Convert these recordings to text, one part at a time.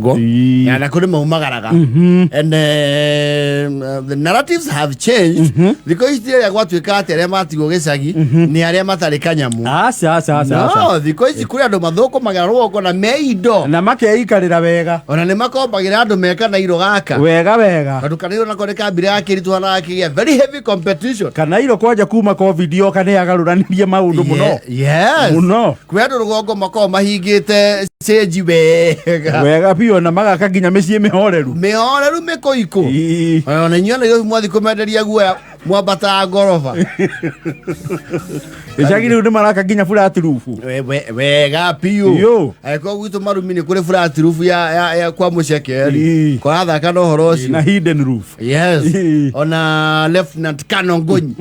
rugongo na kuri maumagaraga and the narratives have changed because itiria gwatuika atere matigo gicagi ni aria matari kanyamu no because kuri andu mathoko magara rugongo na meido na makeikarira wega ona ni makombagira andu meka na iro gaka wega andu kaniro na kore kambira akiritu na akigia very heavy competition kana iro kwaja kuma covid yo kana yagaruranirie maundu muno muno kwi andu rugongo mako mahingite seji wega pio na magaka nginya micii mihoreru mikoiko ona nyona yo mwathi kumenderia guoya mwambata ngoroba icagi riu ni maraka nginya flat roof wega pio aiko gwitu marumini kuri flat roof ya kwa mucekeri kwa thaka no horo ucio na hidden roof ona Lieutenant Kano Ngonyi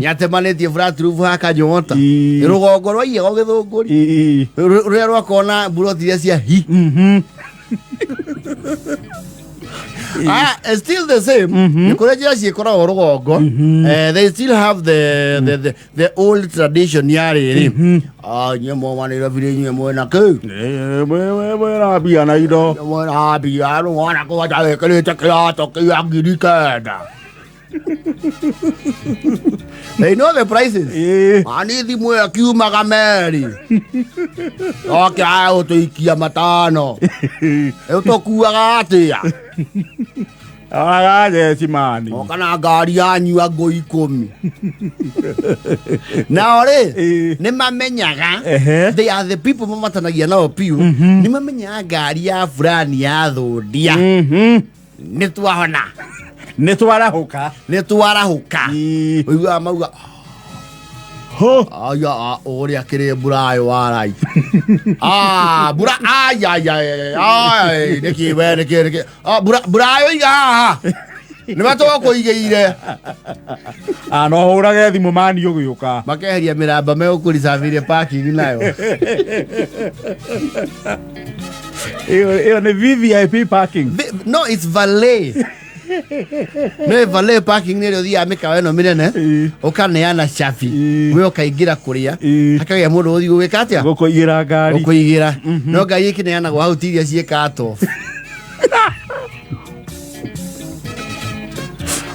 nyatemanitie flat roof haka nyota rugongo rwa iye githunguri ruria rwakona buroti cia hi still the same nikore cia kora rugongo they still have the old tradition yari nyemo manira vile nyemo na ke na bia na ido na bia no wana ko ta kele ta kila to ke agirikada they know the prices ani di mwe akiumaga meri okay ayo to ikia matano utokuaga atia agaje simani okana ngari yanyu ago 10 na ore ni mamenyaga they are the people mamatanagia nao piu ni mamenya ngari ya fulani ya thundia ni twahona ni twarahuka uiga mauga aya oria kire burayo warai bura ay neki burayo iga ni batoko igeire no urage thimu mani ugiuka makeheria miramba me ukuri savire parking nayo iyo ni VIP parking no it's valet no valet parking nero thia mikawa no minene ukaneana chafi we ukaigira kuria akagia mundu uthi gwika atia gukuigira ngari no ngai ikineana gwa hutiria ciekato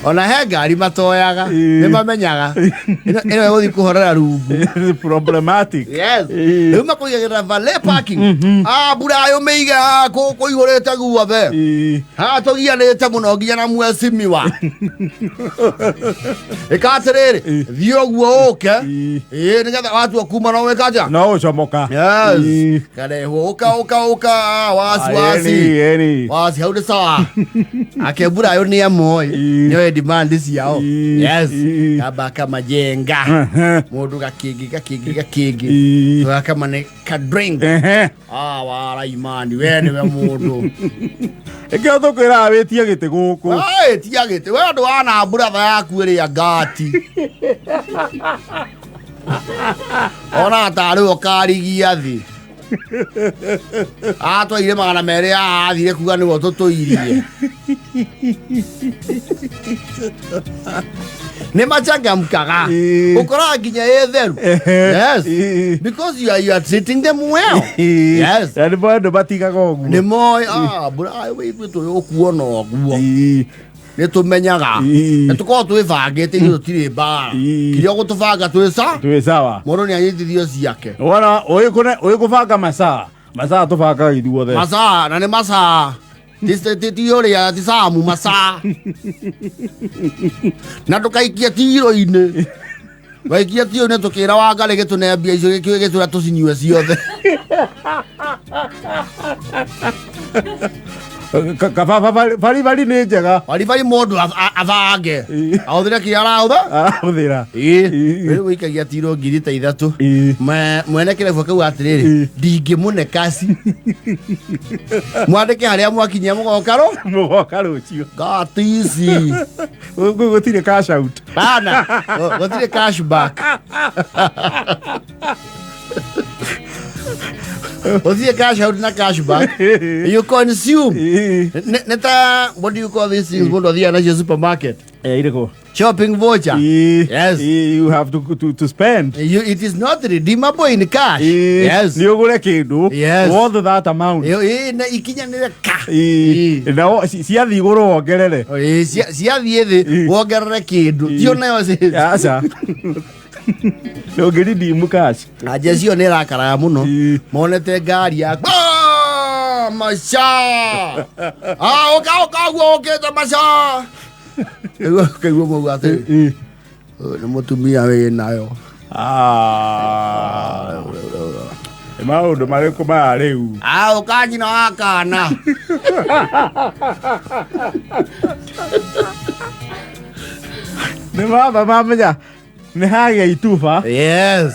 ona he ngari matoyaga ni mamenyaga ino guthi kuhorera rungu problematic riu makuigagira valet parking burayo meiga ko igurete guothe tugianite muno nginya na mwecimiwa ikatiriri thio guo uke nigetha watu kuma no wikaja no ucomoka kareho uka wasi haude sawa ake burayo ni amoi ni demand ciao kabaka majenga mundu gakingi kama ne ka drink wala imani we ni we mundu ekyo tukwira awitie gite guku tia gite we andu ana brother yaku iri ya gati ona tari okarigia thi atwaire magana mere athire kuga ni tutuirie ni machangamkaga ukora nginya etheru because you are treating them well and bado batigaga oguo ni moi burayo we tu ukuona oguo ni tumenyaga tuko twibangite iyo tiri bara kirio gutubanga twi sawa mundu ni anyitithio ciake wala oy kubanga masaa tubanga ithuothe masaa na ni masaa tiyore ya tisamu masaa na tukaikia tiro-ini waikia tiro-ini tukira wangare gitunembia icio gitura tucinyue ciothe bari ni njega bari mundu avange ahuthire ki arahuthira riu ikagia tiro 3,000 mwene kirebu kau atiriri ndingimune kasi mwandike haria mwakinyia mugoka rucio gatici gutire cash out bana gutire cash back Othie cash out na cash back. You consume. Neta, what do you call these things? What are the supermarket? Shopping voucher. Yes. You have to spend. It is not redeemable in cash. Yes. Yes. All that amount. Ikinya nile ka. Now, siya di goro wagerere. Siya di wagerere kindu. Tio na yose. Asa. No geri di mukash. Ajesi one la kara muno. Monete gari ya. Masha. Oka ta masha. Kaigo mo gate. No mutumia we nayo. Maundu mariku ma riu. Ukanyina wakana. Ni mamenya. Ni hagia itufa. Yes.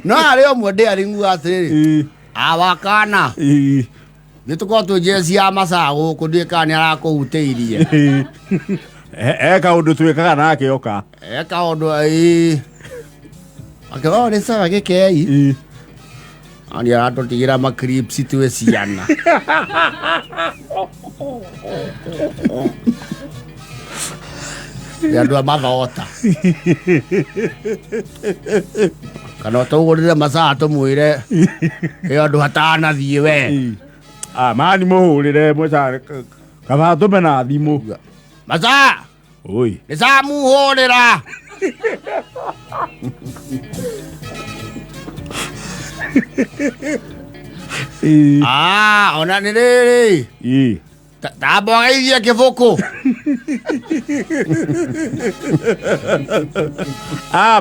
No ario mwende aringu atiri. Awakana. Nituko tujesi ya masago kudika ni arakũhutĩirie. Eka undu twikaga nake oka. Eka undu Akawa ni sawa gikei. Ani aratutigĩra ma clips tuwe ciana. Yandu amathota. Kana tugurire masaa tumwire yandu hatana thie we. Mani muhurire mucare kaba tumena thimu. Masaa. Oi. Nisa muhurira. Ona ni riri. Tabogeithie kibuku.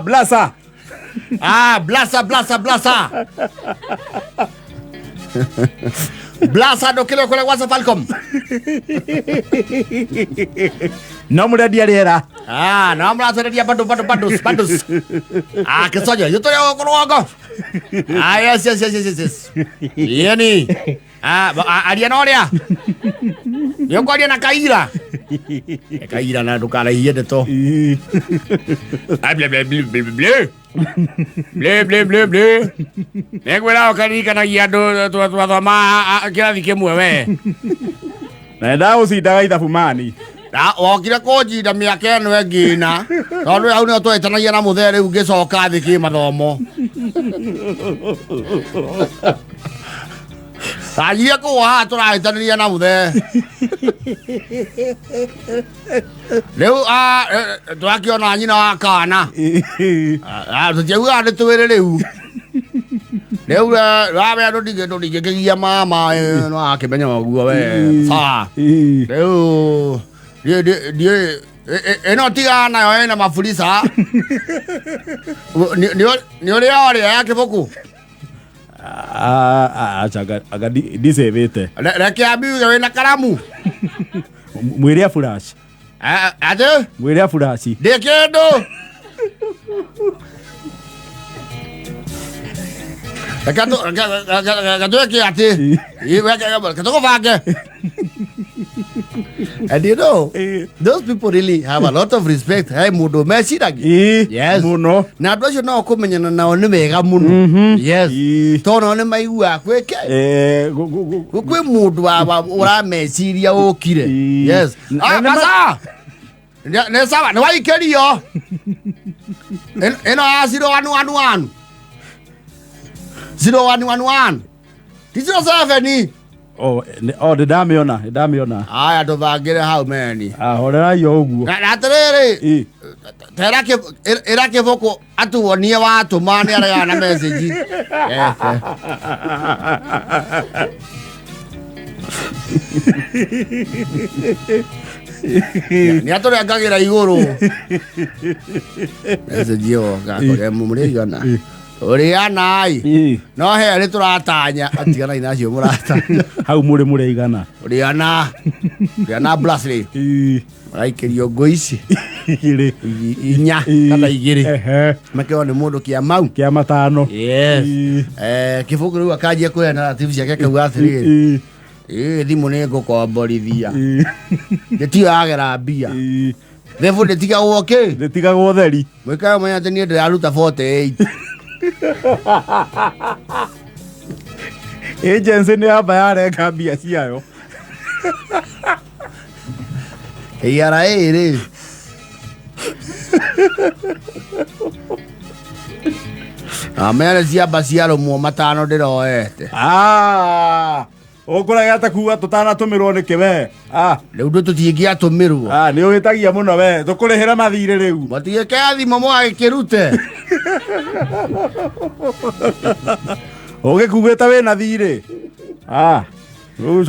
Blasa. Blasa. Blasa do kile kule wasa Falcom. No muradia riera. No muradia bandus. Kisojo, yo tole okorogo. Yes. Yeni. Arianoria. Yo kwaria na Kaira. Kaira na dukala yede to. Ble. Negwera okarika na giando tu ma kila dikemwe we. Na dawo si daga itafumani. Okire kũnjinda mĩaka ĩno ĩngĩna tondũ hau nĩo twetanagia na mũthee rĩu ngĩcoka thĩ kĩmathomo tanjire kũgwa haha tũrahĩtanĩria na mũthee rĩu twakĩona nyina wa kana tũtiaugaga nĩ twĩrĩ rĩu rabe andũ ndingĩkĩgia mama no akĩmenya ũguo we saa rĩu eno tiga nayo ena mafurisa ni ole ya kiboku aga disevete reke abiuga we na karamu mwĩre flash ate mwĩre flash de kendo Kato ki ate kato vage. And you know, those people really have a lot of respect. Hey, mudo merci dagi. Yes. Muno. Na dojo na okumenya na one mega muno. Yes. Tono ne mai wa kweke. Kwe mudo ora merci ria okire. Yes. Basa. Ne sawa, ne wa ikeri yo. Eno asiro anu. 0111 07 the damiona aya tũthangĩre hau meni horera yo ũguo na atĩrĩrĩ era kĩbũkũ atuonie watũma nĩ arega na message nĩ atũrengagĩra igũrũ message yo gakore mũrĩigana Urianai. No he ari turatanya atigana inacio muratanya. Hau muri igana. Uriana Blasley. Raikerio ngoici. Inya kana igiri. Makeo ni mundu kia mau. Kia matano. Yes. Kibuku riu akajia kuya narrative ciake kauga atiriri. Thimu ni ngukomborithia. Gitio agera mbia. Therefore nditigagwo ki? Nditigagwo theri. Mwikayo manya ati ni ndiraruta 48. Agency nĩ amba yarenga mbia ciayo. KRA rĩ. Amere ciamba ciarũmwo matano ndĩroete. Ũkũraga atakuga tũtanatũmĩrwo nĩkĩ we? Rĩu tũtingĩatũmĩrwo. Nĩ ũhĩtagia mũno we. Tũkũrĩhĩra mathirĩ rĩu. Matigĩkea thimũ mwagĩkĩrute. Ũgĩkugĩte wĩna thirĩ. Rĩu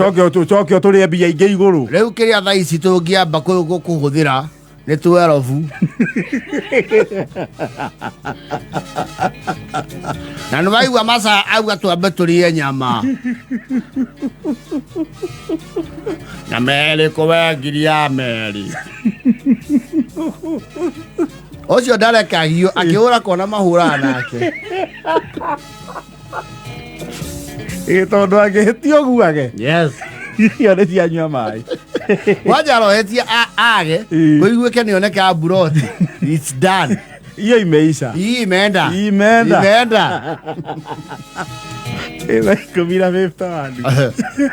coke tũrĩe mbia ingĩ igũrũ. Rĩu kĩrĩa thaa ici tũngĩamba kũhũthĩra nĩ 12. Na nĩwaigua Masa auga twambe tũrĩe nyama. Na Meri kũwe ngiri ya Meri. Ũcio ndarekagio akĩhũra kona mahũraga nake. Tondũ angĩhĩtio guage. Yes. Iyo nĩ cianyua maĩ. Wanja rohetie age kũiguĩke nĩoneka mburoti. It's done. Iyo imeisha. Hii imeenda. Imeenda. Ĩwa 10 na 50.